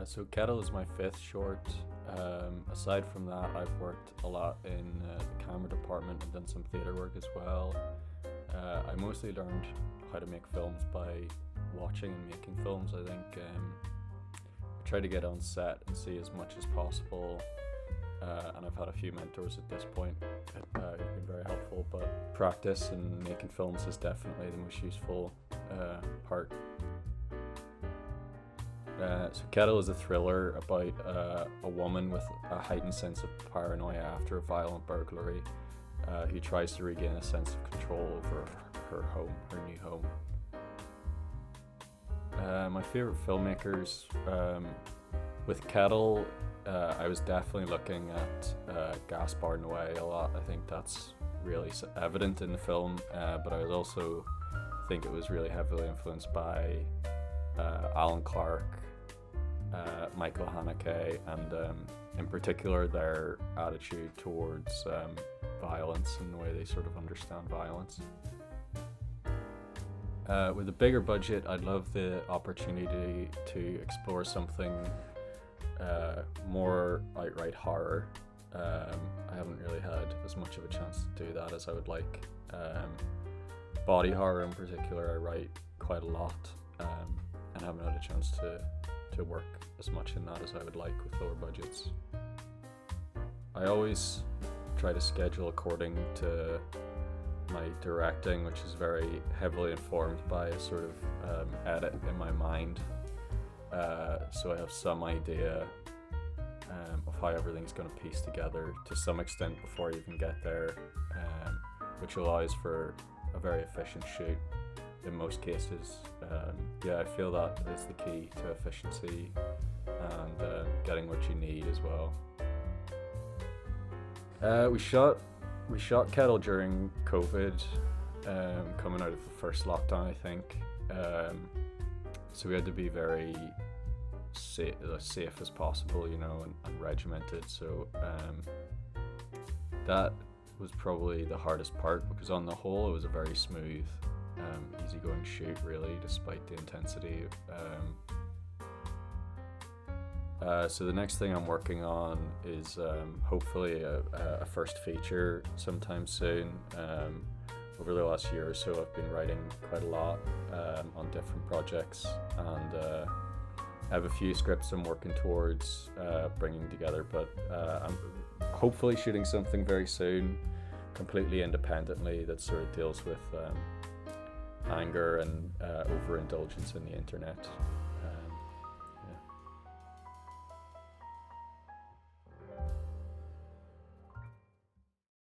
So Kettle is my fifth short. Aside from that, I've worked a lot in the camera department and done some theatre work as well. I mostly learned how to make films by watching and making films. I think I try to get on set and see as much as possible, and I've had a few mentors at this point who've been very helpful, but practice and making films is definitely the most useful part. So Kettle is a thriller about a woman with a heightened sense of paranoia after a violent burglary who tries to regain a sense of control over her home, her new home. My favourite filmmakers, with Kettle, I was definitely looking at Gaspar Noé a lot. I think that's really evident in the film, but I was also think it was really heavily influenced by Alan Clark, Michael Haneke, and in particular their attitude towards violence and the way they sort of understand violence. With a bigger budget, I'd love the opportunity to explore something more outright horror. I haven't really had as much of a chance to do that as I would like. Body horror in particular, I write quite a lot, and haven't had a chance to work as much in that as I would like with lower budgets. I always try to schedule according to my directing, which is very heavily informed by a sort of edit in my mind. So I have some idea of how everything's going to piece together to some extent before I even get there, which allows for a very efficient shoot in most cases. I feel that is the key to efficiency and getting what you need as well. We shot Kettle during COVID, coming out of the first lockdown, I think. So we had to be very safe as possible, and regimented. So that was probably the hardest part, because on the whole it was a very smooth, easygoing shoot, really, despite the intensity. So the next thing I'm working on is hopefully a first feature sometime soon. Over the last year or so, I've been writing quite a lot on different projects, and I have a few scripts I'm working towards bringing together, but I'm hopefully shooting something very soon, completely independently, that sort of deals with anger and overindulgence in the internet.